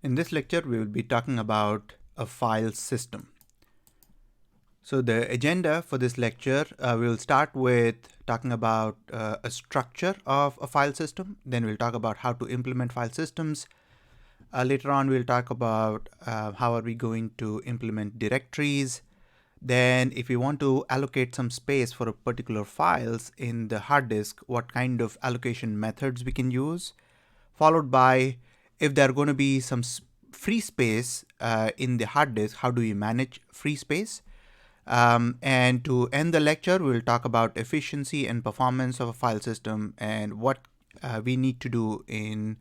In this lecture, we will be talking about a file system. So the agenda for this lecture, we will start with talking about a structure of a file system. Then we'll talk about how to implement file systems. Later on, we'll talk about how are we going to implement directories. Then if we want to allocate some space for a particular files in the hard disk, what kind of allocation methods we can use, followed by if there are going to be some free space in the hard disk, how do we manage free space? And to end the lecture, we'll talk about efficiency and performance of a file system and what we need to do in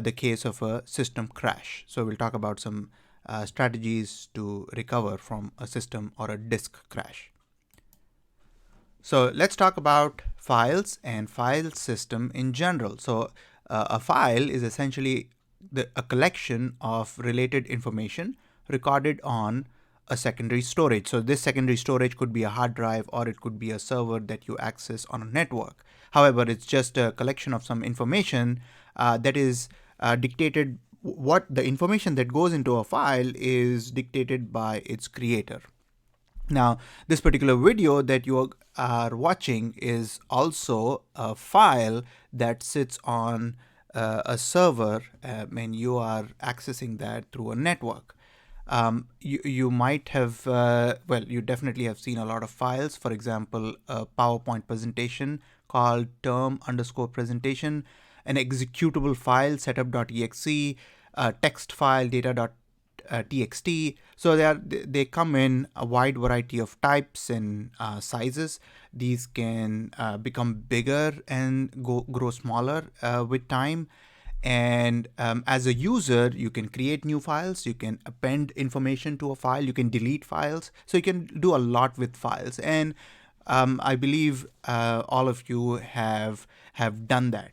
the case of a system crash. So we'll talk about some strategies to recover from a system or a disk crash. So let's talk about files and file system in general. So a file is essentially a collection of related information recorded on a secondary storage. So this secondary storage could be a hard drive or it could be a server that you access on a network. However, it's just a collection of some information that is dictated. What the information that goes into a file is dictated by its creator. Now, this particular video that you are watching is also a file that sits on a server and you are accessing that through a network. You might have, well, you definitely have seen a lot of files. For example, a PowerPoint presentation called term_presentation, an executable file, setup.exe, a text file, data.txt. So they come in a wide variety of types and sizes. These can become bigger and grow smaller with time. And as a user, you can create new files, you can append information to a file, you can delete files. So you can do a lot with files. And I believe all of you have done that.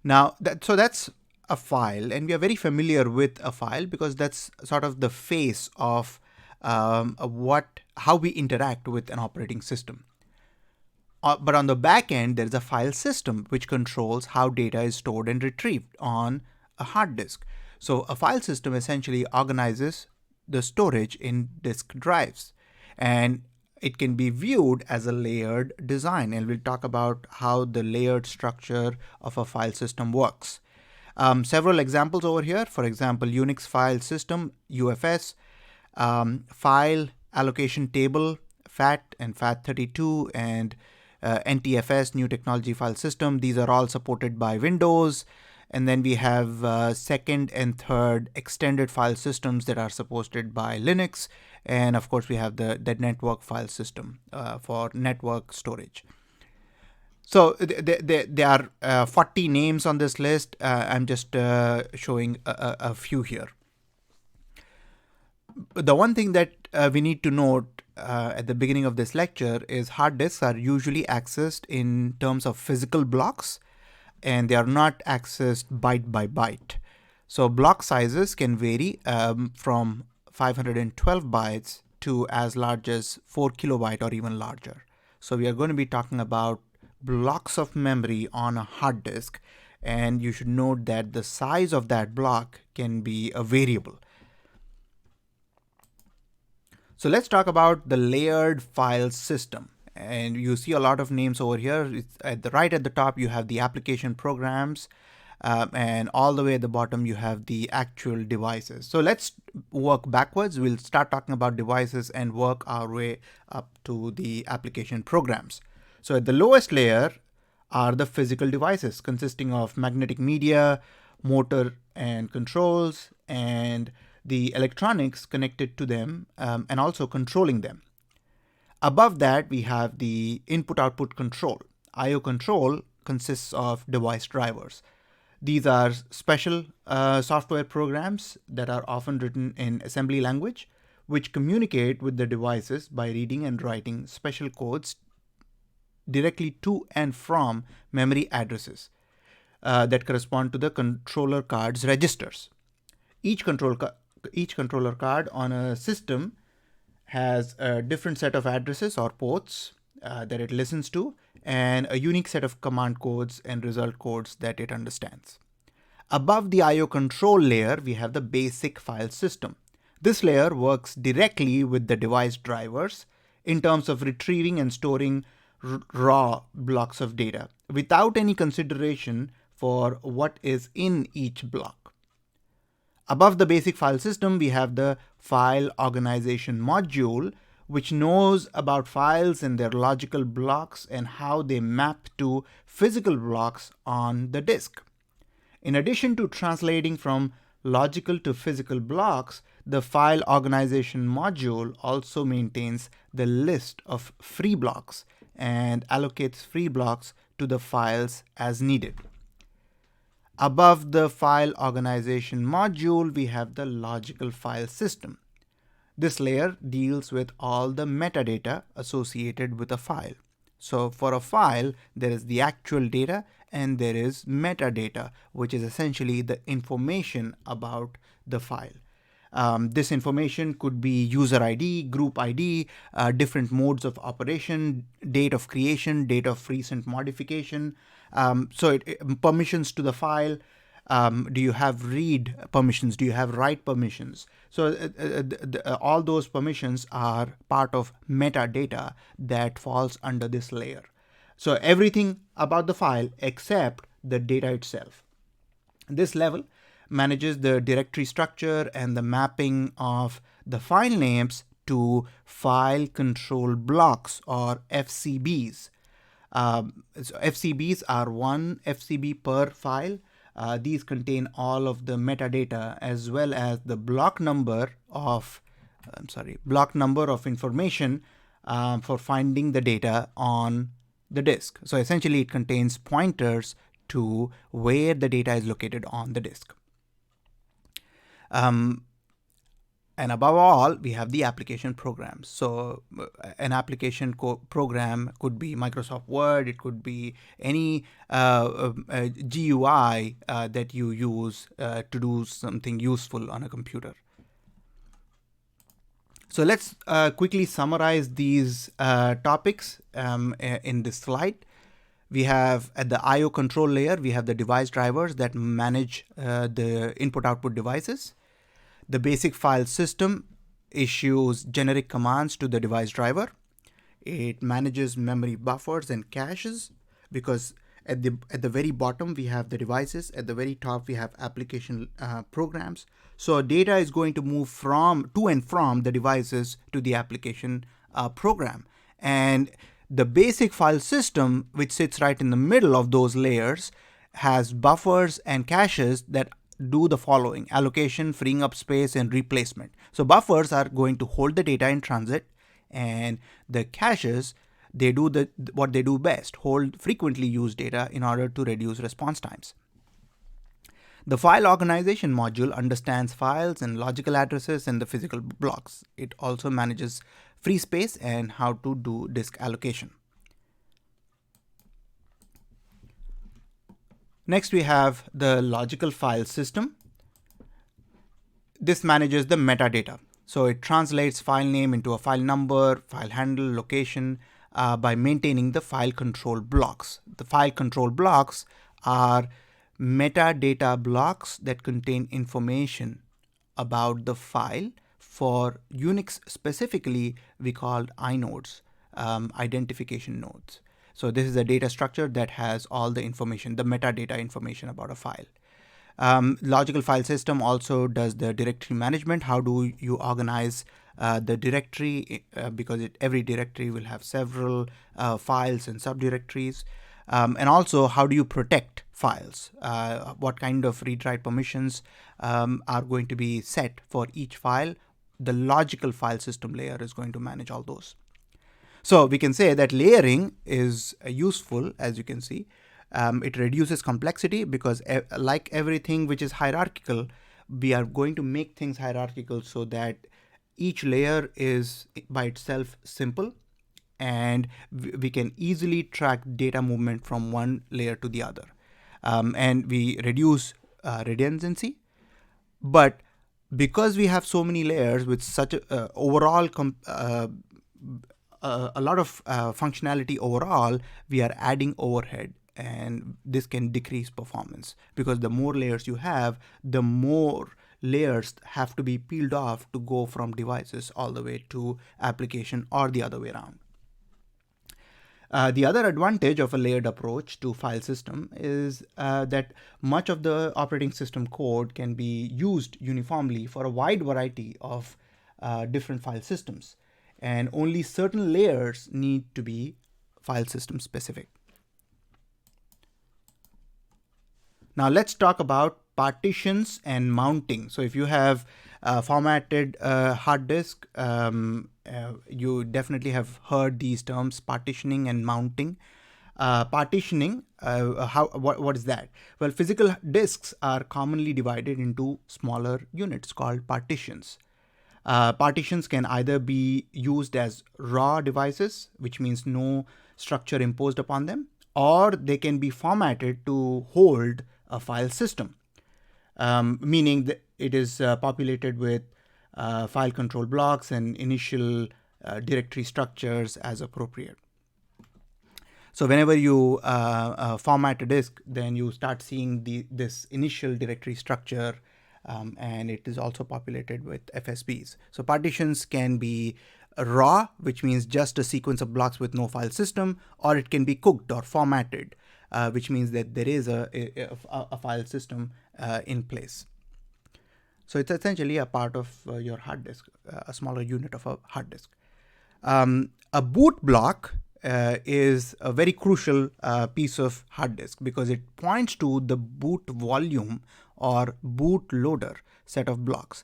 Now, that's a file, and we are very familiar with a file because that's sort of the face of how we interact with an operating system. But on the back end, there's a file system which controls how data is stored and retrieved on a hard disk. So a file system essentially organizes the storage in disk drives, and it can be viewed as a layered design. And we'll talk about how the layered structure of a file system works. Several examples over here. For example, Unix file system, UFS, file allocation table, FAT and FAT32, and NTFS, new technology file system. These are all supported by Windows. And then we have second and third extended file systems that are supported by Linux. And of course, we have the network file system for network storage. So there are 40 names on this list. I'm just showing a few here. The one thing that we need to note at the beginning of this lecture is hard disks are usually accessed in terms of physical blocks, and they are not accessed byte by byte. So block sizes can vary from 512 bytes to as large as 4 kilobyte or even larger. So we are going to be talking about blocks of memory on a hard disk, and you should note that the size of that block can be a variable. So let's talk about the layered file system. And you see a lot of names over here. It's right at the top, you have the application programs, and all the way at the bottom, you have the actual devices. So let's work backwards. We'll start talking about devices and work our way up to the application programs. So at the lowest layer are the physical devices consisting of magnetic media, motor and controls, and the electronics connected to them and also controlling them. Above that, we have the input-output control. I/O control consists of device drivers. These are special software programs that are often written in assembly language, which communicate with the devices by reading and writing special codes directly to and from memory addresses that correspond to the controller card's registers. Each controller card on a system has a different set of addresses or ports that it listens to, and a unique set of command codes and result codes that it understands. Above the I/O control layer, we have the basic file system. This layer works directly with the device drivers in terms of retrieving and storing raw blocks of data without any consideration for what is in each block. Above the basic file system, we have the file organization module, which knows about files and their logical blocks and how they map to physical blocks on the disk. In addition to translating from logical to physical blocks, the file organization module also maintains the list of free blocks and allocates free blocks to the files as needed. Above the file organization module, we have the logical file system. This layer deals with all the metadata associated with a file. So for a file, there is the actual data and there is metadata, which is essentially the information about the file. This information could be user ID, group ID, different modes of operation, date of creation, date of recent modification. Permissions to the file. Do you have read permissions? Do you have write permissions? So all those permissions are part of metadata that falls under this layer. So everything about the file except the data itself. This level manages the directory structure and the mapping of the file names to file control blocks or FCBs. So FCBs are one FCB per file. These contain all of the metadata as well as the block number of information for finding the data on the disk. So essentially it contains pointers to where the data is located on the disk. And above all, we have the application programs. So an application program could be Microsoft Word, it could be any GUI that you use to do something useful on a computer. So let's quickly summarize these topics in this slide. We have at the I/O control layer, we have the device drivers that manage the input-output devices. The basic file system issues generic commands to the device driver. It manages memory buffers and caches, because at the very bottom we have the devices, at the very top we have application programs. So data is going to move to and from the devices to the application program. And the basic file system, which sits right in the middle of those layers, has buffers and caches that do the following: allocation, freeing up space, and replacement. So buffers are going to hold the data in transit, and the caches, they do what they do best: hold frequently used data in order to reduce response times. The file organization module understands files and logical addresses and the physical blocks. It also manages free space and how to do disk allocation. Next, we have the logical file system. This manages the metadata. So it translates file name into a file number, file handle, location by maintaining the file control blocks. The file control blocks are metadata blocks that contain information about the file. For Unix specifically, we call inodes, identification nodes. So this is a data structure that has all the information, the metadata information about a file. Logical file system also does the directory management. How do you organize the directory, because every directory will have several files and subdirectories. And also, how do you protect files? What kind of read-write permissions are going to be set for each file? The logical file system layer is going to manage all those. So we can say that layering is useful, as you can see. It reduces complexity because like everything which is hierarchical, we are going to make things hierarchical so that each layer is by itself simple, and we can easily track data movement from one layer to the other. And we reduce redundancy. But because we have so many layers with such a overall a lot of functionality overall, we are adding overhead. and this can decrease performance, because the more layers you have, the more layers have to be peeled off to go from devices all the way to application, or the other way around. The other advantage of a layered approach to file system is that much of the operating system code can be used uniformly for a wide variety of different file systems, and only certain layers need to be file system specific. Now let's talk about partitions and mounting. So if you have formatted hard disk, you definitely have heard these terms, partitioning and mounting. Partitioning, what is that? Well, physical disks are commonly divided into smaller units called partitions. Partitions can either be used as raw devices, which means no structure imposed upon them, or they can be formatted to hold a file system, meaning that it is populated with file control blocks and initial directory structures as appropriate. So whenever you format a disk, then you start seeing this initial directory structure, and it is also populated with FSBs. So partitions can be raw, which means just a sequence of blocks with no file system, or it can be cooked or formatted, which means that there is a file system in place. So it's essentially a part of your hard disk, a smaller unit of a hard disk. A boot block is a very crucial piece of hard disk, because it points to the boot volume or boot loader set of blocks.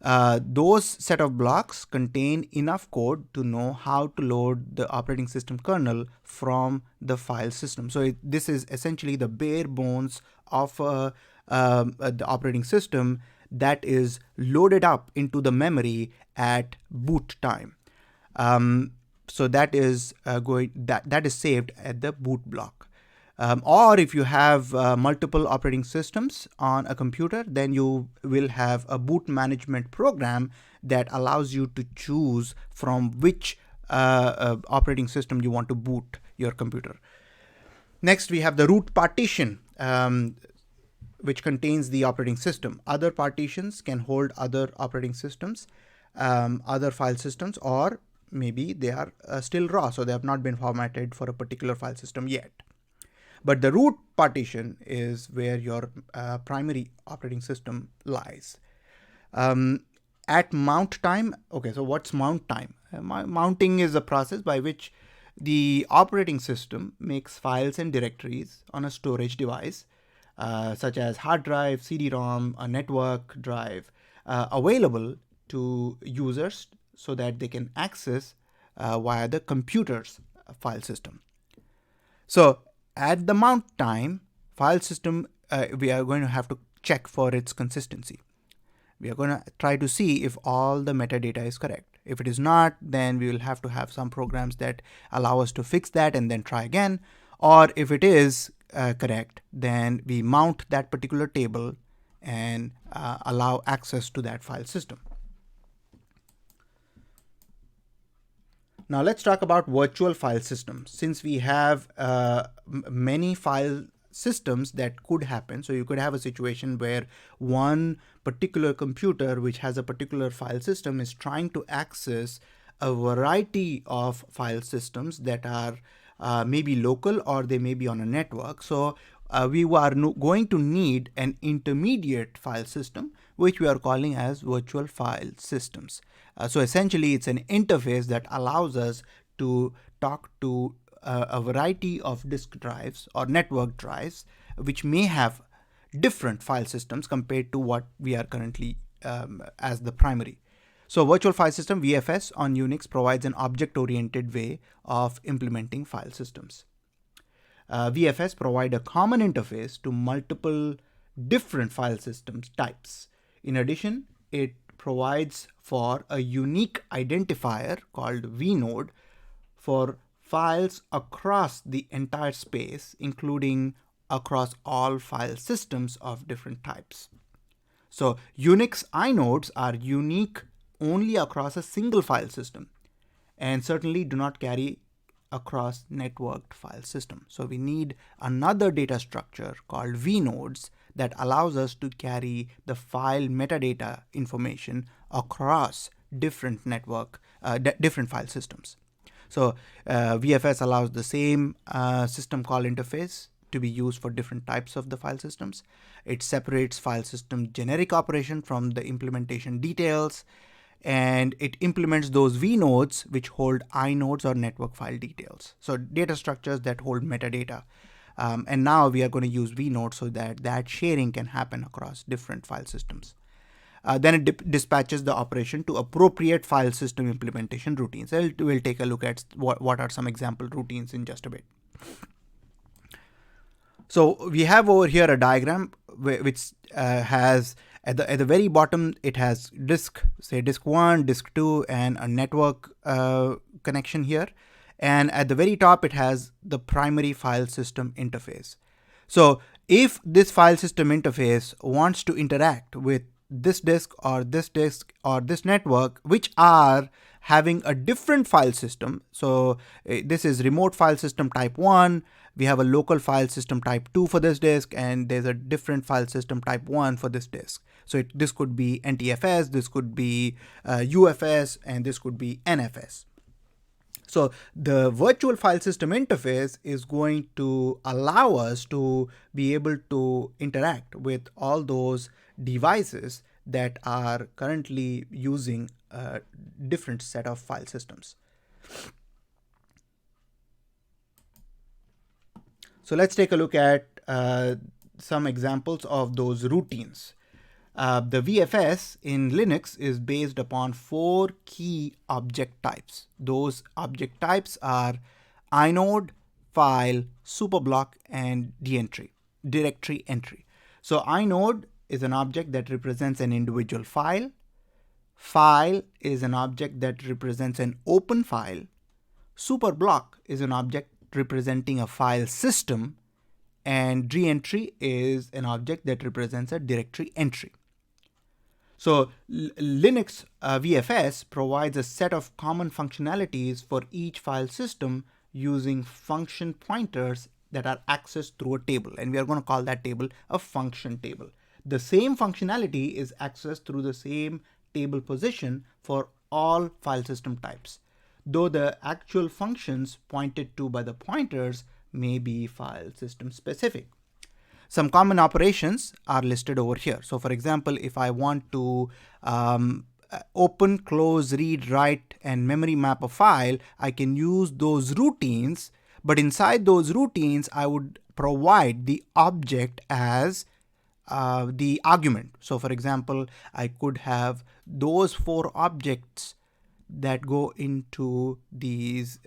Those set of blocks contain enough code to know how to load the operating system kernel from the file system. So this is essentially the bare bones of the operating system that is loaded up into the memory at boot time. So that is that is saved at the boot block. Or if you have multiple operating systems on a computer, then you will have a boot management program that allows you to choose from which operating system you want to boot your computer. Next, we have the root partition, which contains the operating system. Other partitions can hold other operating systems, other file systems, or maybe they are still raw, so they have not been formatted for a particular file system yet. But the root partition is where your primary operating system lies. At mount time, okay, so what's mount time? Mounting is a process by which the operating system makes files and directories on a storage device, such as hard drive, CD-ROM, a network drive, available to users so that they can access via the computer's file system. So at the mount time, file system, we are going to have to check for its consistency. We are going to try to see if all the metadata is correct. If it is not, then we will have to have some programs that allow us to fix that and then try again. Or if it is correct, then we mount that particular table and allow access to that file system. Now let's talk about virtual file systems. Since we have many file systems that could happen, so you could have a situation where one particular computer which has a particular file system is trying to access a variety of file systems that are maybe local, or they may be on a network. So we are going to need an intermediate file system, which we are calling as virtual file systems. So essentially, it's an interface that allows us to talk to a variety of disk drives or network drives, which may have different file systems compared to what we are currently as the primary. So virtual file system, VFS, on Unix provides an object-oriented way of implementing file systems. VFS provide a common interface to multiple different file systems types. In addition, it provides for a unique identifier called vnode for files across the entire space, including across all file systems of different types. So Unix inodes are unique only across a single file system, and certainly do not carry across networked file system. So we need another data structure called vnodes that allows us to carry the file metadata information across different different file systems. So VFS allows the same system call interface to be used for different types of the file systems. It separates file system generic operation from the implementation details, and it implements those vnodes which hold inodes or network file details. So data structures that hold metadata. And now we are going to use vnodes so that that sharing can happen across different file systems. Then it dispatches the operation to appropriate file system implementation routines. We'll take a look at what are some example routines in just a bit. So we have over here a diagram which has at the very bottom, it has disk 1, disk 2, and a network connection here. And at the very top, it has the primary file system interface. So if this file system interface wants to interact with this disk or this network, which are having a different file system. So this is remote file system type 1. We have a local file system type 2 for this disk, and there's a different file system type 1 for this disk. So this could be NTFS, this could be UFS, and this could be NFS. So the virtual file system interface is going to allow us to be able to interact with all those devices that are currently using a different set of file systems. So let's take a look at some examples of those routines. The VFS in Linux is based upon 4 key object types. Those object types are inode, file, superblock, and directory entry. So inode is an object that represents an individual file. File is an object that represents an open file. Superblock is an object representing a file system. And reentry is an object that represents a directory entry. So Linux VFS provides a set of common functionalities for each file system using function pointers that are accessed through a table. And we are going to call that table a function table. The same functionality is accessed through the same table position for all file system types, though the actual functions pointed to by the pointers may be file system specific. Some common operations are listed over here. So for example, if I want to open, close, read, write, and memory map a file, I can use those routines, but inside those routines, I would provide the object as the argument. So for example, I could have those 4 objects that go into these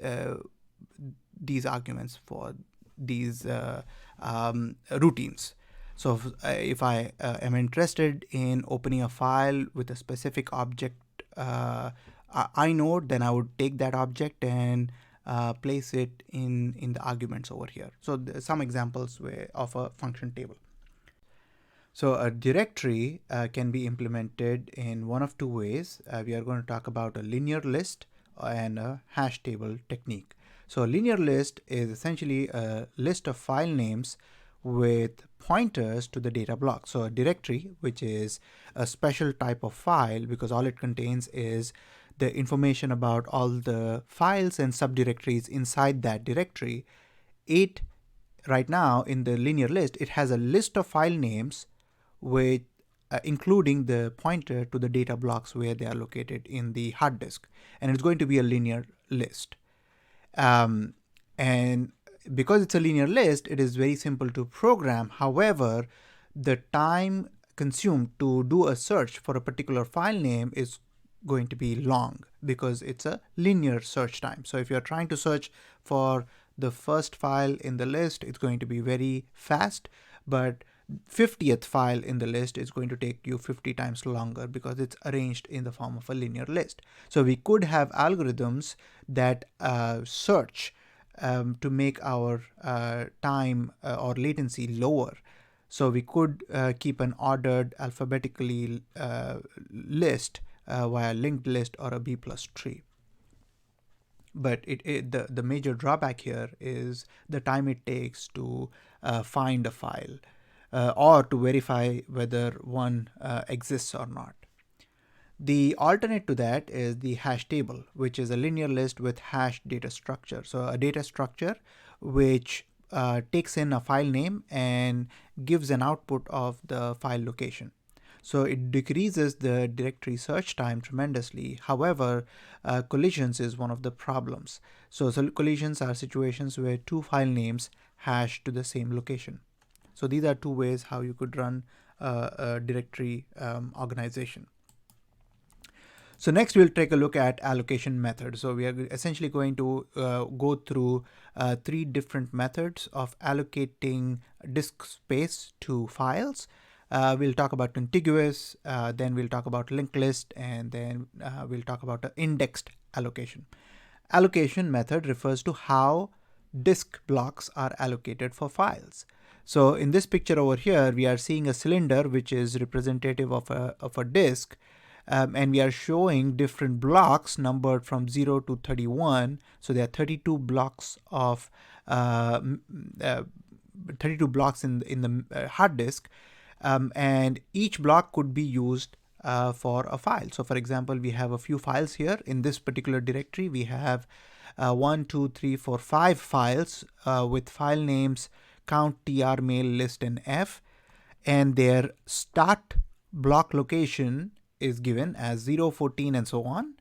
arguments for these routines. So if I am interested in opening a file with a specific object inode, then I would take that object and place it in the arguments over here. So some examples of a function table. So a directory can be implemented in one of 2 ways. We are going to talk about a linear list and a hash table technique. So a linear list is essentially a list of file names with pointers to the data block. So a directory, which is a special type of file because all it contains is the information about all the files and subdirectories inside that directory. It right now in the linear list, it has a list of file names with including the pointer to the data blocks where they are located in the hard disk, and it's going to be a linear list. And because it's a linear list, it is very simple to program. However, the time consumed to do a search for a particular file name is going to be long because it's a linear search time. So if you're trying to search for the first file in the list, it's going to be very fast, but 50th file in the list is going to take you 50 times longer because it's arranged in the form of a linear list. So we could have algorithms that search to make our time or latency lower. So we could keep an ordered alphabetically list via linked list or a B+ tree. but the major drawback here is the time it takes to find a file or to verify whether one exists or not. The alternate to that is the hash table, which is a linear list with hash data structure. So a data structure which takes in a file name and gives an output of the file location. So it decreases the directory search time tremendously. However, collisions is one of the problems. So collisions are situations where two file names hash to the same location. So these are two ways how you could run a directory organization. So next we'll take a look at allocation method. So we are essentially going to go through three different methods of allocating disk space to files. We'll talk about contiguous, then we'll talk about linked list, and then we'll talk about indexed allocation. Allocation method refers to how disk blocks are allocated for files. So in this picture over here, we are seeing a cylinder which is representative of a disk. And we are showing different blocks numbered from 0 to 31. So there are 32 blocks of 32 blocks in the hard disk, and each block could be used for a file. So for example, we have a few files here in this particular directory. We have 1, 2, 3, 4, 5 files with file names count, tr, mail, list, and f, and their start block location is given as 0, 14, and so on,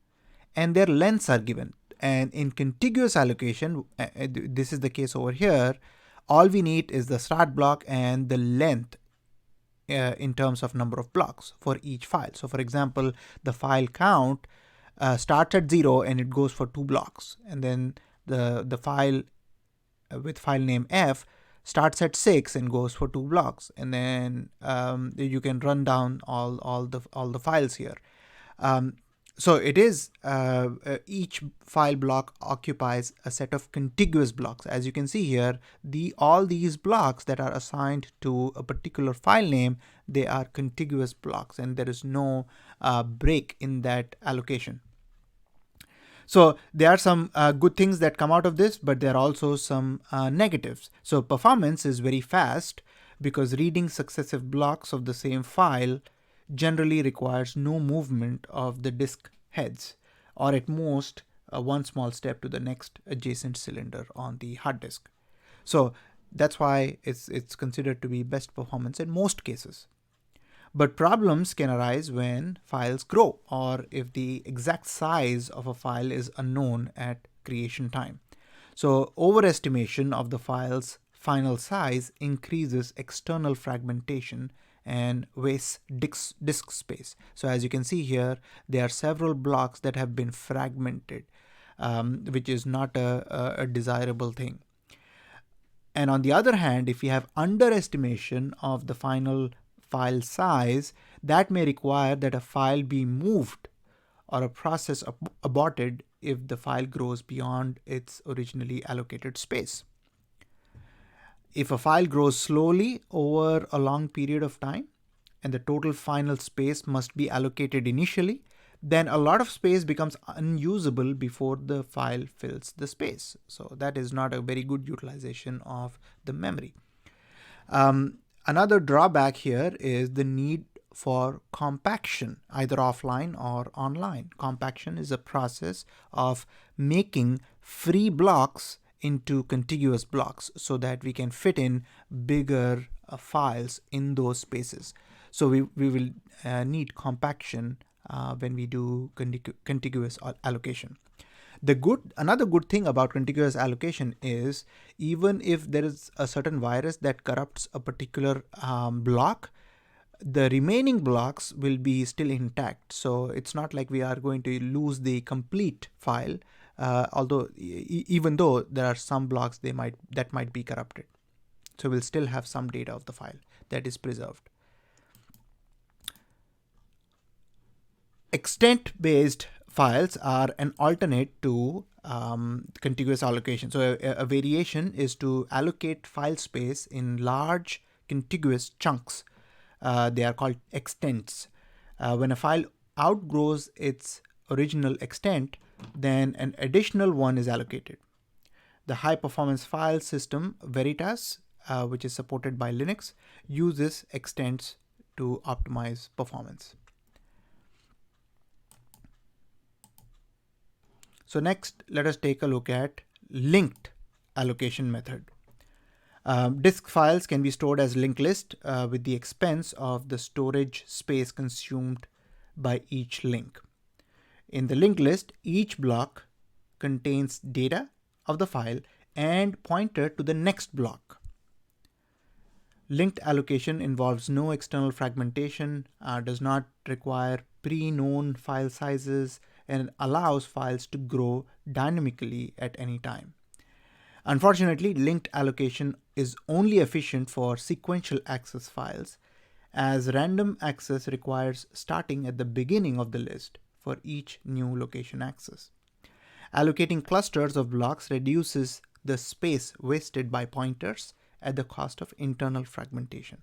and their lengths are given. And in contiguous allocation, this is the case over here, all we need is the start block and the length in terms of number of blocks for each file. So for example, the file count starts at 0 and it goes for 2 blocks, and then the file with file name f starts at 6 and goes for 2 blocks, and then you can run down all the files here. So it is each file block occupies a set of contiguous blocks. As you can see here, all these blocks that are assigned to a particular file name, they are contiguous blocks, and there is no break in that allocation. So there are some good things that come out of this, but there are also some negatives. So performance is very fast because reading successive blocks of the same file generally requires no movement of the disk heads, or at most one small step to the next adjacent cylinder on the hard disk. So that's why it's considered to be best performance in most cases. But problems can arise when files grow, or if the exact size of a file is unknown at creation time. So overestimation of the file's final size increases external fragmentation and wastes disk space. So as you can see here, there are several blocks that have been fragmented, which is not a desirable thing. And on the other hand, if you have underestimation of the final file size, that may require that a file be moved or a process aborted if the file grows beyond its originally allocated space. If a file grows slowly over a long period of time and the total final space must be allocated initially, then a lot of space becomes unusable before the file fills the space. So that is not a very good utilization of the memory. Another drawback here is the need for compaction, either offline or online. Compaction is a process of making free blocks into contiguous blocks so that we can fit in bigger files in those spaces. So we will need compaction when we do contiguous allocation. Another good thing about contiguous allocation is even if there is a certain virus that corrupts a particular block, the remaining blocks will be still intact. So it's not like we are going to lose the complete file, although even though there are some blocks that might be corrupted. So we'll still have some data of the file that is preserved. Extent-based files are an alternate to contiguous allocation. So a variation is to allocate file space in large contiguous chunks. They are called extents. When a file outgrows its original extent, then an additional one is allocated. The high performance file system Veritas, which is supported by Linux, uses extents to optimize performance. So next, let us take a look at linked allocation method. Disk files can be stored as linked list with the expense of the storage space consumed by each link. In the linked list, each block contains data of the file and pointer to the next block. Linked allocation involves no external fragmentation, does not require pre-known file sizes, and allows files to grow dynamically at any time. Unfortunately, linked allocation is only efficient for sequential access files, as random access requires starting at the beginning of the list for each new location access. Allocating clusters of blocks reduces the space wasted by pointers at the cost of internal fragmentation.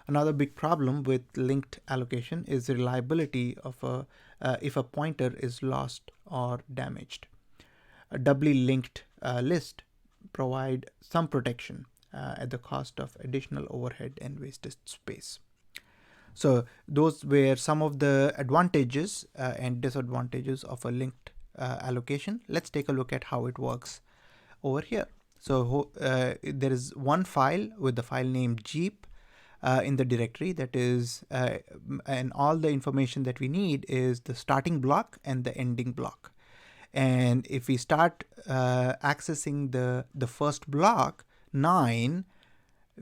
Another big problem with linked allocation is the reliability of if a pointer is lost or damaged. A doubly linked list provide some protection at the cost of additional overhead and wasted space. So those were some of the advantages and disadvantages of a linked allocation. Let's take a look at how it works over here. So there is one file with the file name Jeep in the directory, that is, and all the information that we need is the starting block and the ending block. And if we start accessing the first block, 9,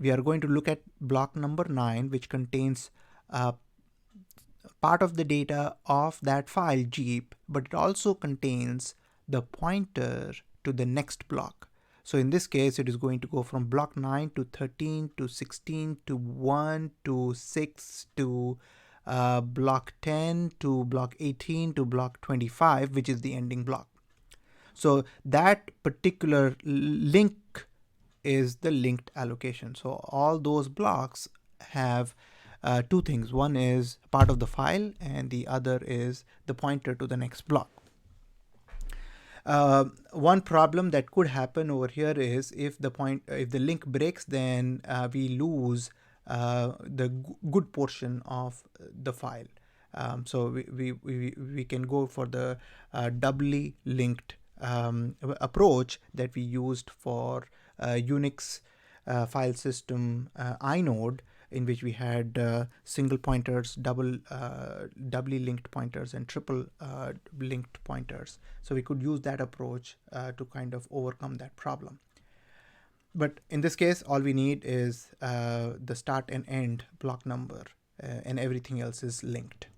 we are going to look at block number 9, which contains part of the data of that file Jeep, but it also contains the pointer to the next block. So in this case, it is going to go from block 9 to 13 to 16 to 1 to 6 to block 10 to block 18 to block 25, which is the ending block. So that particular link is the linked allocation. So all those blocks have two things. One is part of the file and the other is the pointer to the next block. One problem that could happen over here is if the link breaks, then we lose the good portion of the file. So we can go for the doubly linked approach that we used for Unix file system inode, in which we had single pointers, doubly linked pointers, and triple linked pointers. So we could use that approach to kind of overcome that problem. But in this case, all we need is the start and end block number, and everything else is linked.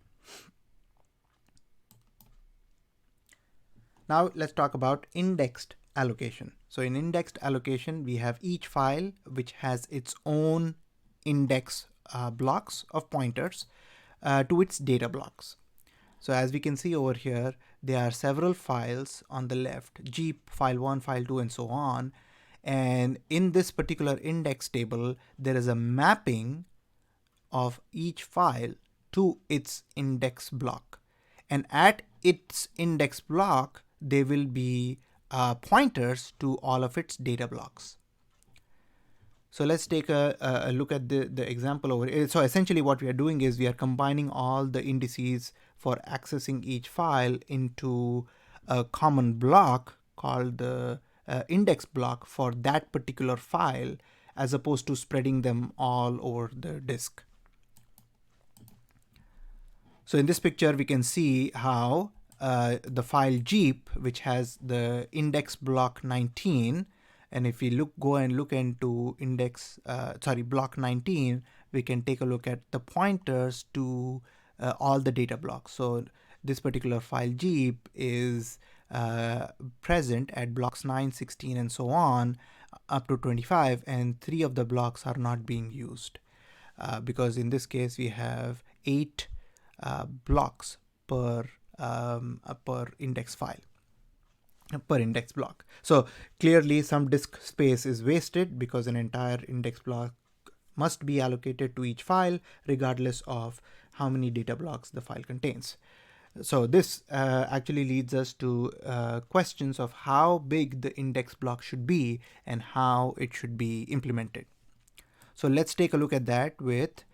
Now let's talk about indexed allocation. So in indexed allocation, we have each file which has its own index blocks of pointers to its data blocks. So as we can see over here, there are several files on the left, Jeep, file 1, file 2, and so on. And in this particular index table, there is a mapping of each file to its index block. And at its index block, there will be pointers to all of its data blocks. So let's take a look at the example over here. So essentially what we are doing is we are combining all the indices for accessing each file into a common block called the index block for that particular file, as opposed to spreading them all over the disk. So in this picture, we can see how the file Jeep, which has the index block 19, and if we go and look into block 19, we can take a look at the pointers to all the data blocks. So this particular file Jeep is present at blocks 9, 16, and so on up to 25, and 3 of the blocks are not being used because in this case we have 8 blocks per index file, per index block. So clearly some disk space is wasted because an entire index block must be allocated to each file regardless of how many data blocks the file contains. So this actually leads us to questions of how big the index block should be and how it should be implemented. So let's take a look at that with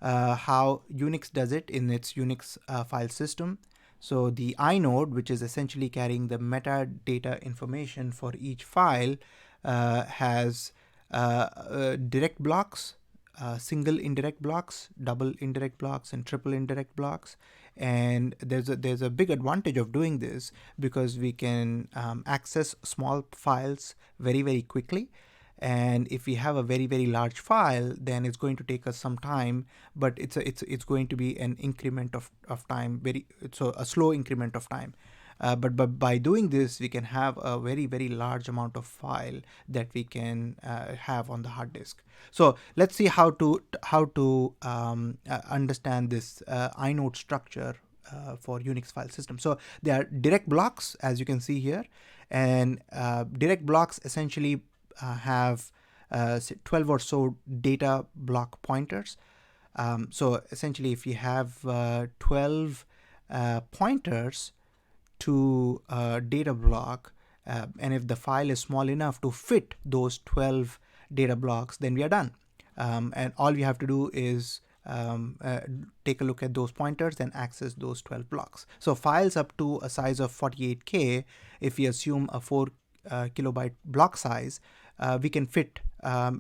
how Unix does it in its Unix file system. So the inode, which is essentially carrying the metadata information for each file, has direct blocks, single indirect blocks, double indirect blocks, and triple indirect blocks. And there's a big advantage of doing this because we can access small files very quickly. And if we have a very large file, then it's going to take us some time, but it's going to be an increment of time, so a slow increment of time. But by doing this, we can have a very large amount of file that we can have on the hard disk. So let's see how to understand this inode structure for Unix file system. So there are direct blocks, as you can see here, and direct blocks essentially have 12 or so data block pointers. So essentially, if you have 12 pointers to a data block, and if the file is small enough to fit those 12 data blocks, then we are done. And all we have to do is take a look at those pointers and access those 12 blocks. So files up to a size of 48K, if we assume a 4 kilobyte block size, we can fit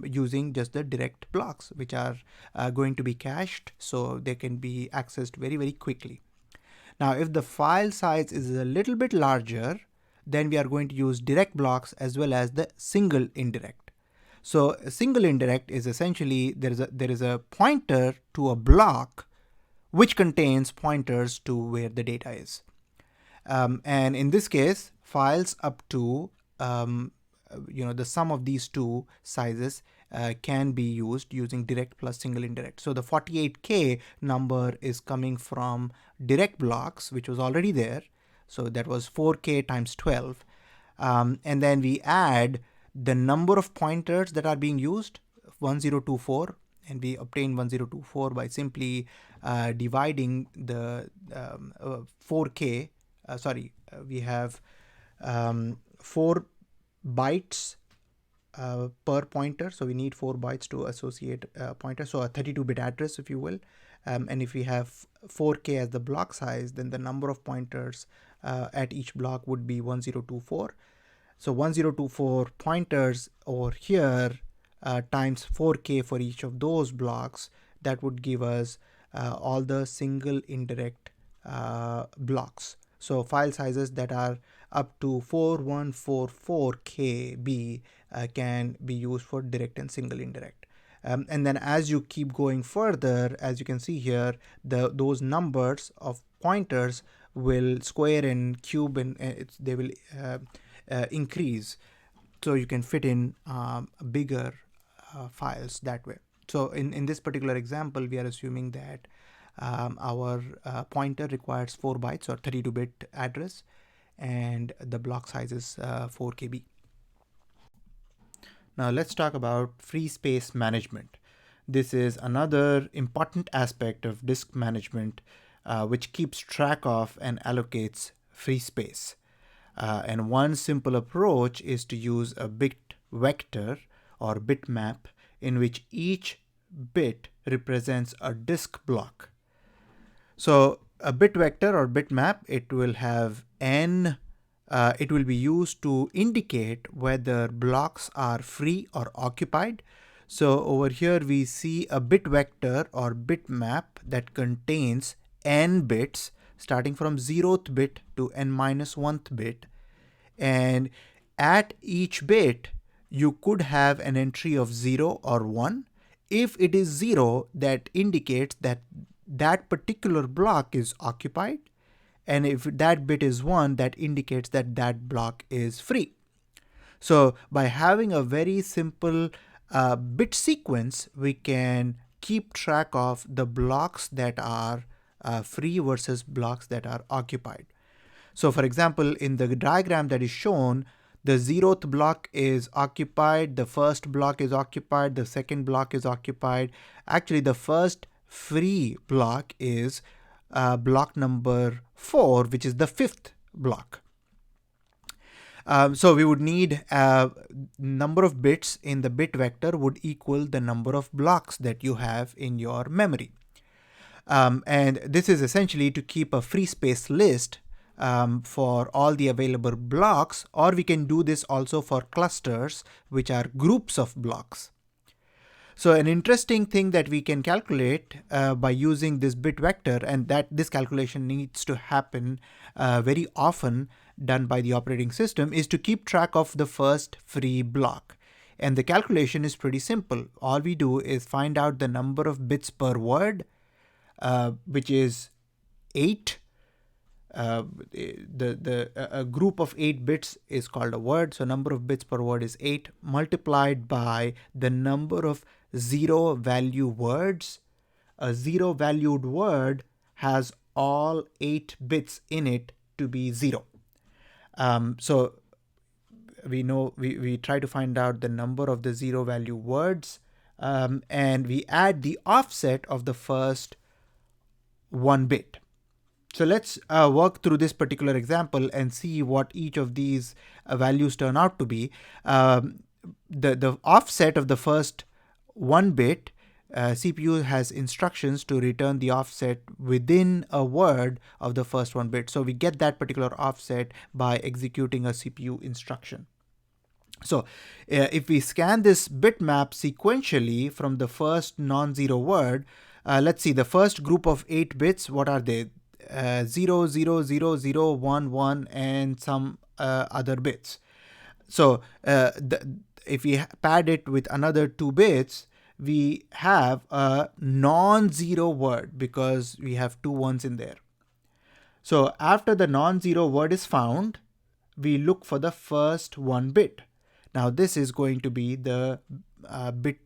using just the direct blocks, which are going to be cached, so they can be accessed very quickly. Now, if the file size is a little bit larger, then we are going to use direct blocks as well as the single indirect. So a single indirect is essentially there is a pointer to a block which contains pointers to where the data is. And in this case, files up to the sum of these two sizes can be used using direct plus single indirect. So the 48K number is coming from direct blocks, which was already there. So that was 4K times 12. And then we add the number of pointers that are being used, 1024, and we obtain 1024 by simply dividing the 4K. We have 4 bytes per pointer, so we need 4 bytes to associate a pointer, so a 32-bit address, if you will. And if we have 4K as the block size, then the number of pointers at each block would be 1024. So 1024 pointers over here times 4K for each of those blocks, that would give us all the single indirect blocks. So file sizes that are up to 4144 KB can be used for direct and single indirect. And then as you keep going further, as you can see here, those numbers of pointers will square and cube, and they will increase, so you can fit in bigger files that way. So in this particular example, we are assuming that our pointer requires 4 bytes or 32-bit address, and the block size is 4 KB. Now let's talk about free space management. This is another important aspect of disk management, which keeps track of and allocates free space. And one simple approach is to use a bit vector or bitmap in which each bit represents a disk block. So a bit vector or bitmap, it will have n, it will be used to indicate whether blocks are free or occupied. So over here we see a bit vector or bitmap that contains n bits starting from 0th bit to n-1th bit. And at each bit, you could have an entry of 0 or 1. If it is 0, that indicates that that particular block is occupied. And if that bit is 1, that indicates that that block is free. So by having a very simple bit sequence, we can keep track of the blocks that are free versus blocks that are occupied. So for example, in the diagram that is shown, the 0th block is occupied, the first block is occupied, the second block is occupied. Actually, the first free block is block number 4, which is the 5th block. So we would need number of bits in the bit vector would equal the number of blocks that you have in your memory. And this is essentially to keep a free space list for all the available blocks, or we can do this also for clusters, which are groups of blocks. So an interesting thing that we can calculate by using this bit vector, and that this calculation needs to happen very often done by the operating system, is to keep track of the first free block. And the calculation is pretty simple. All we do is find out the number of bits per word, which is 8. A group of 8 bits is called a word, so number of bits per word is 8, multiplied by the number of 0 value words. A 0 valued word has all 8 bits in it to be 0. So we know we try to find out the number of the 0 value words, and we add the offset of the first 1 bit. So let's work through this particular example and see what each of these values turn out to be. The offset of the first 1 bit, CPU has instructions to return the offset within a word of the first 1 bit. So we get that particular offset by executing a CPU instruction. So if we scan this bitmap sequentially from the first non-zero word, let's see the first group of 8 bits, what are they? 0, 0, 0, 0, 1, 1, and some other bits. So if we pad it with another 2 bits, we have a non-zero word because we have 2 ones in there. So after the non-zero word is found, we look for the first 1 bit. Now this is going to be the bit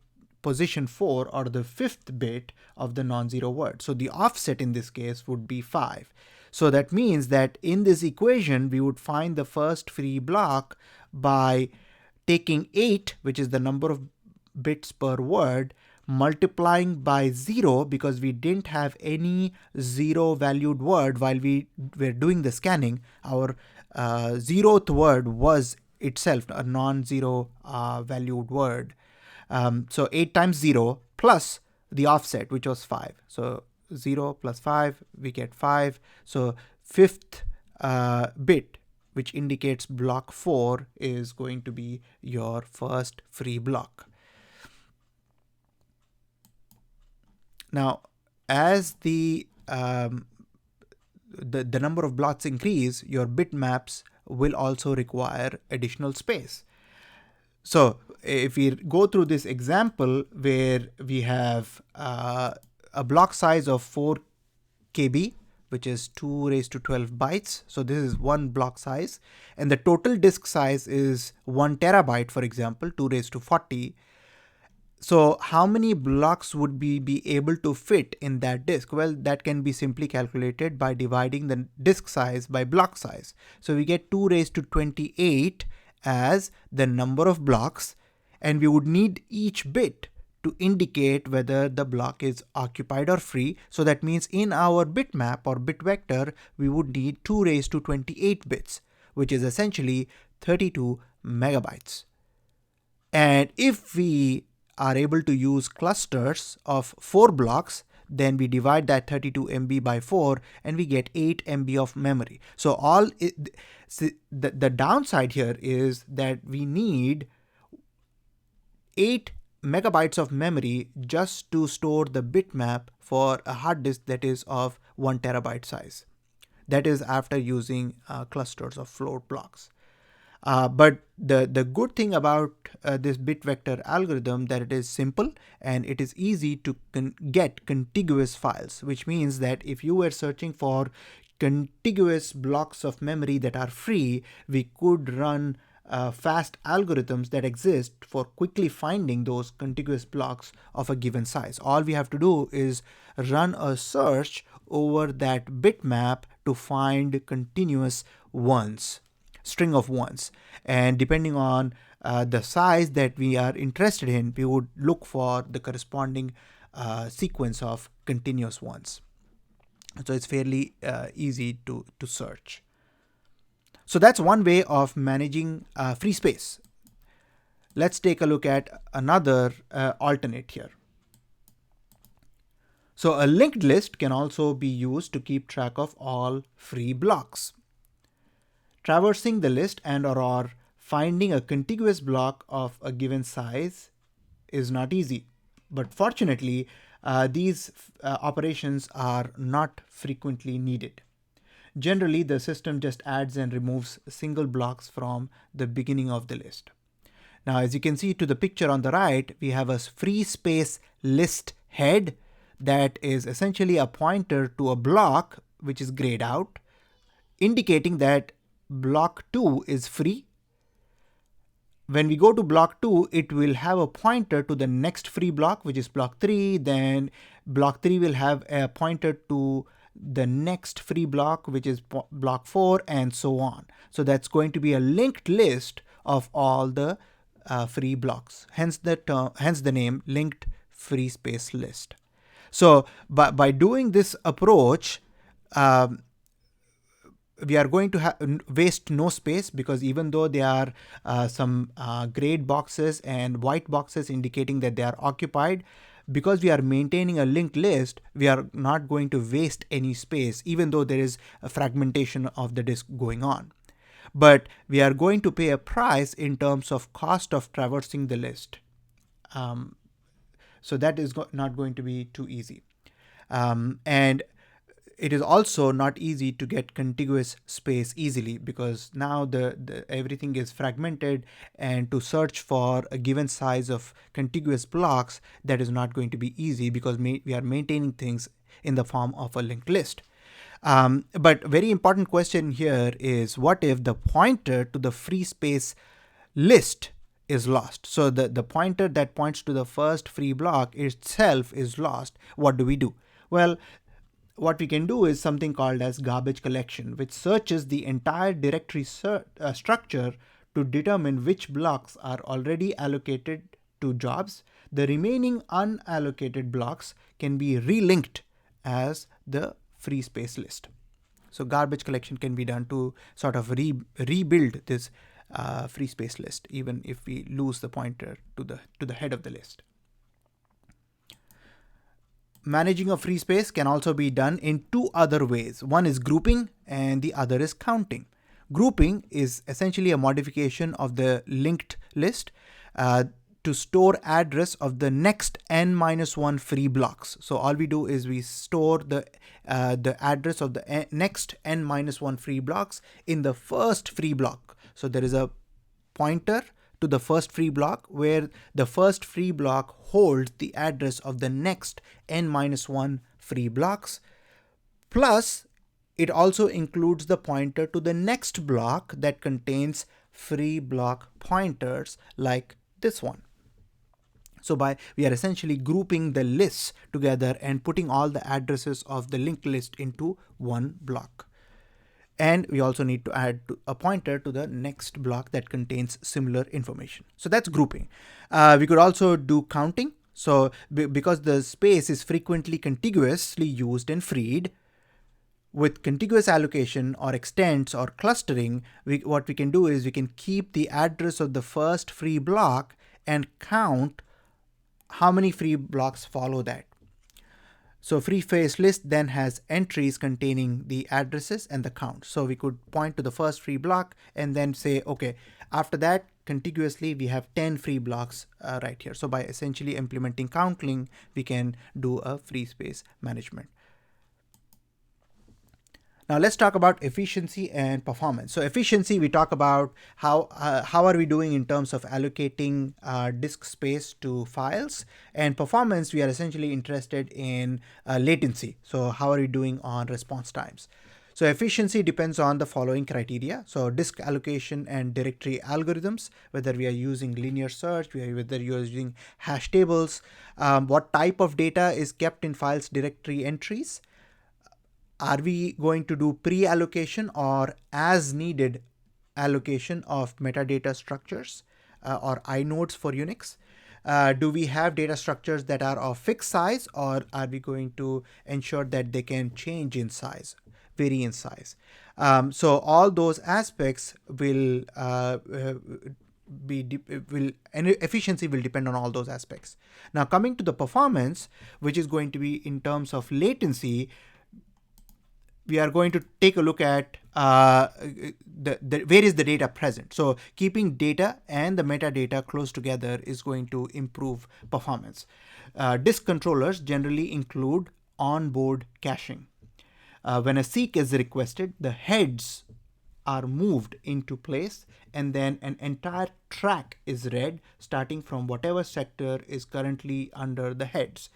position 4, or the 5th bit of the non-zero word. So the offset in this case would be 5. So that means that in this equation, we would find the first free block by taking 8, which is the number of bits per word, multiplying by 0 because we didn't have any 0 valued word while we were doing the scanning. Our 0th word was itself a non-zero valued word. So 8 times 0 plus the offset, which was 5. So 0 plus 5, we get 5. So 5th bit, which indicates block 4, is going to be your first free block. Now, as the number of blocks increase, your bitmaps will also require additional space. So if we go through this example where we have a block size of 4 KB, which is 2 raised to 12 bytes. So this is one block size, and the total disk size is 1 terabyte, for example, 2 raised to 40. So how many blocks would we be able to fit in that disk? Well, that can be simply calculated by dividing the disk size by block size. So we get 2 raised to 28 as the number of blocks, and we would need each bit to indicate whether the block is occupied or free. So that means in our bitmap or bit vector, we would need 2 raised to 28 bits, which is essentially 32 megabytes. And if we are able to use clusters of 4 blocks, then we divide that 32 MB by 4 and we get 8 MB of memory. So the downside here is that we need 8 megabytes of memory just to store the bitmap for a hard disk that is of 1 terabyte size. That is after using clusters of float blocks. But the good thing about this bit vector algorithm that it is simple and it is easy to get contiguous files, which means that if you were searching for contiguous blocks of memory that are free, we could run fast algorithms that exist for quickly finding those contiguous blocks of a given size. All we have to do is run a search over that bitmap to find continuous ones. String of ones, and depending on the size that we are interested in, we would look for the corresponding sequence of continuous ones. So it's fairly easy to search. So that's one way of managing free space. Let's take a look at another alternate here. So a linked list can also be used to keep track of all free blocks. Traversing the list and or finding a contiguous block of a given size is not easy. But fortunately, these operations are not frequently needed. Generally, the system just adds and removes single blocks from the beginning of the list. Now, as you can see to the picture on the right, we have a free space list head that is essentially a pointer to a block which is grayed out, indicating that block 2 is free. When we go to block 2, it will have a pointer to the next free block, which is block 3. Then block 3 will have a pointer to the next free block, which is block 4, and so on. So that's going to be a linked list of all the free blocks. Hence the name linked free space list. So by doing this approach, we are going to waste no space, because even though there are some grayed boxes and white boxes indicating that they are occupied, because we are maintaining a linked list, we are not going to waste any space, even though there is a fragmentation of the disk going on. But we are going to pay a price in terms of cost of traversing the list. So that is not going to be too easy. And it is also not easy to get contiguous space easily, because now the everything is fragmented, and to search for a given size of contiguous blocks, that is not going to be easy, because we are maintaining things in the form of a linked list. But very important question here is, what if the pointer to the free space list is lost? So the pointer that points to the first free block itself is lost. What do we do? Well, what we can do is something called as garbage collection, which searches the entire directory structure to determine which blocks are already allocated to jobs. The remaining unallocated blocks can be relinked as the free space list. So garbage collection can be done to sort of rebuild this free space list, even if we lose the pointer to the head of the list. Managing a free space can also be done in two other ways. One is grouping and the other is counting. Grouping is essentially a modification of the linked list to store address of the next n-1 free blocks. So all we do is we store the address of the next n-1 free blocks in the first free block. So there is a pointer to the first free block, where the first free block holds the address of the next n-1 free blocks. Plus, it also includes the pointer to the next block that contains free block pointers like this one. So we are essentially grouping the lists together and putting all the addresses of the linked list into one block. And we also need to add a pointer to the next block that contains similar information. So that's grouping. We could also do counting. So because the space is frequently contiguously used and freed, with contiguous allocation or extents or clustering, what we can do is we can keep the address of the first free block and count how many free blocks follow that. So free space list then has entries containing the addresses and the count. So we could point to the first free block and then say, okay, after that, contiguously, we have 10 free blocks right here. So by essentially implementing counting, we can do a free space management. Now let's talk about efficiency and performance. So efficiency, we talk about how are we doing in terms of allocating disk space to files, and performance, we are essentially interested in latency. So how are we doing on response times? So efficiency depends on the following criteria. So disk allocation and directory algorithms, whether we are using linear search, whether you're using hash tables, what type of data is kept in files directory entries. Are we going to do pre-allocation or as needed allocation of metadata structures or inodes for Unix? Do we have data structures that are of fixed size, or are we going to ensure that they can change in size, vary in size? So all those aspects will and efficiency will depend on all those aspects. Now coming to the performance, which is going to be in terms of latency, we are going to take a look at where is the data present. So keeping data and the metadata close together is going to improve performance. Disk controllers generally include onboard caching. When a seek is requested, the heads are moved into place, and then an entire track is read starting from whatever sector is currently under the heads.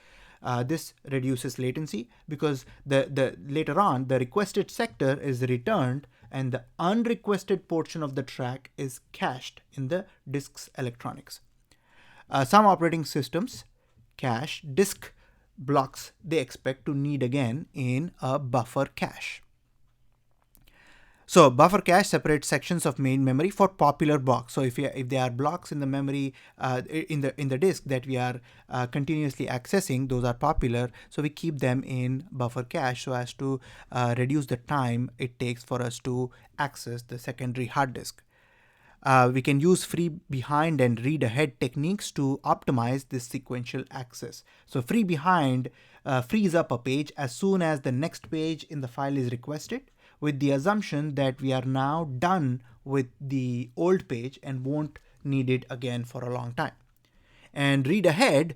This reduces latency because later on the requested sector is returned and the unrequested portion of the track is cached in the disk's electronics. Some operating systems cache disk blocks they expect to need again in a buffer cache. So buffer cache separates sections of main memory for popular blocks. So if there are blocks in the memory in the disk that we are continuously accessing, those are popular. So we keep them in buffer cache so as to reduce the time it takes for us to access the secondary hard disk. We can use free behind and read ahead techniques to optimize this sequential access. So free behind frees up a page as soon as the next page in the file is requested, with the assumption that we are now done with the old page and won't need it again for a long time. And read ahead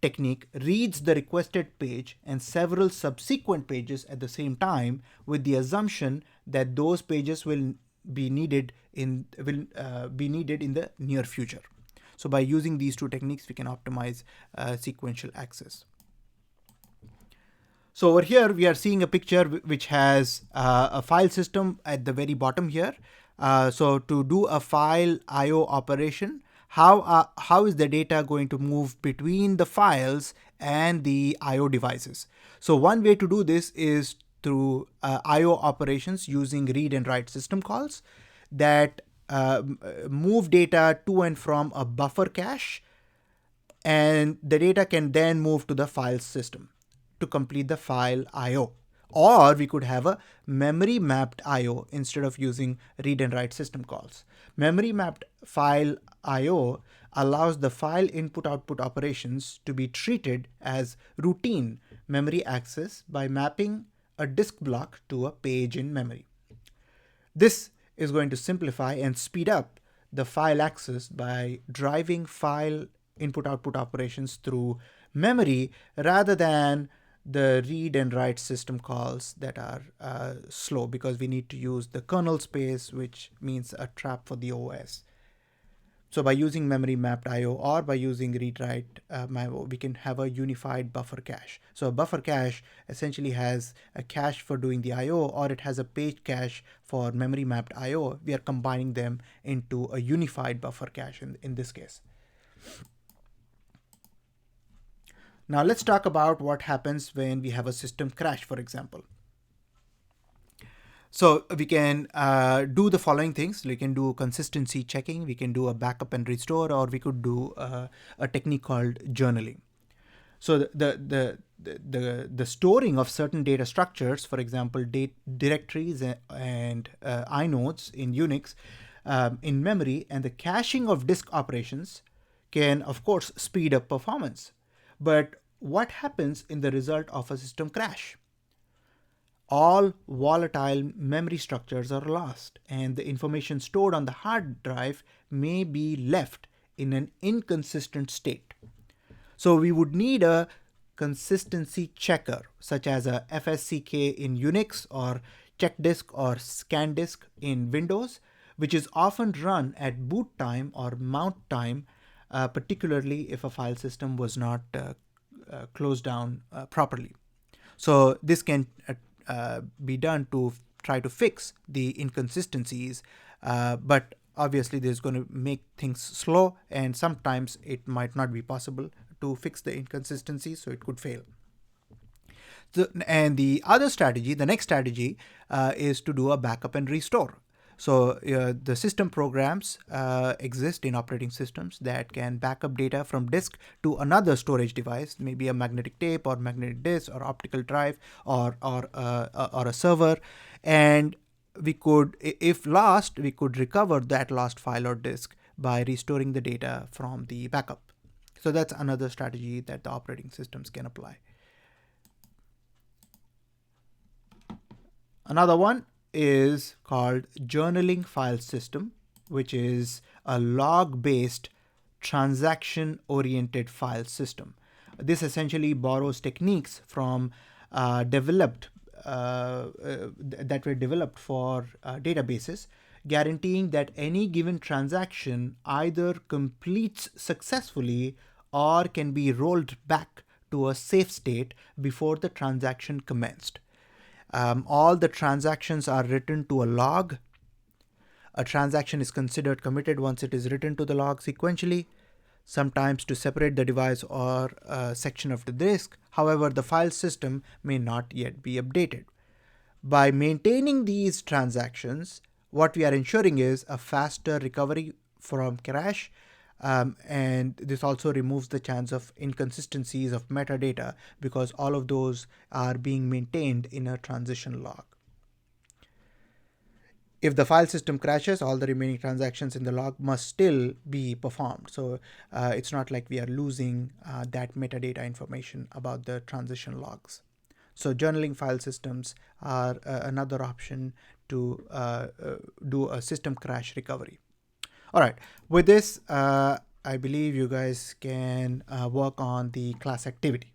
technique reads the requested page and several subsequent pages at the same time, with the assumption that those pages will be needed in the near future. So by using these two techniques, we can optimize sequential access. So over here, we are seeing a picture which has a file system at the very bottom here. So to do a file I/O operation, how is the data going to move between the files and the I/O devices? So one way to do this is through I/O operations using read and write system calls that move data to and from a buffer cache, and the data can then move to the file system to complete the file I/O. Or we could have a memory mapped I/O instead of using read and write system calls. Memory mapped file I/O allows the file input output operations to be treated as routine memory access by mapping a disk block to a page in memory. This is going to simplify and speed up the file access by driving file input output operations through memory rather than the read and write system calls that are slow, because we need to use the kernel space, which means a trap for the OS. So by using memory mapped I/O or by using read write we can have a unified buffer cache. So a buffer cache essentially has a cache for doing the I/O, or it has a page cache for memory mapped I/O. We are combining them into a unified buffer cache in this case. Now let's talk about what happens when we have a system crash, for example. So we can do the following things. We can do consistency checking, we can do a backup and restore, or we could do a technique called journaling. So the storing of certain data structures, for example, directories and inodes in Unix in memory, and the caching of disk operations can, of course, speed up performance. But what happens in the result of a system crash? All volatile memory structures are lost, and the information stored on the hard drive may be left in an inconsistent state. So we would need a consistency checker, such as a FSCK in Unix or checkdisk or scandisk in Windows, which is often run at boot time or mount time, particularly if a file system was not closed down properly. So this can be done to try to fix the inconsistencies, but obviously this is going to make things slow, and sometimes it might not be possible to fix the inconsistencies, so it could fail. And the other strategy, the next strategy, is to do a backup and restore. So the system programs exist in operating systems that can back up data from disk to another storage device, maybe a magnetic tape or magnetic disk or optical drive or a server. And we could, if lost, we could recover that lost file or disk by restoring the data from the backup. So that's another strategy that the operating systems can apply. Another one is called journaling file system, which is a log-based transaction-oriented file system. This essentially borrows techniques from that were developed for databases, guaranteeing that any given transaction either completes successfully or can be rolled back to a safe state before the transaction commenced. All the transactions are written to a log. A transaction is considered committed once it is written to the log sequentially, sometimes to separate the device or a section of the disk. However, the file system may not yet be updated. By maintaining these transactions, what we are ensuring is a faster recovery from crash, and this also removes the chance of inconsistencies of metadata because all of those are being maintained in a transition log. If the file system crashes, all the remaining transactions in the log must still be performed. So it's not like we are losing that metadata information about the transition logs. So journaling file systems are another option to do a system crash recovery. All right, with this, I believe you guys can work on the class activity.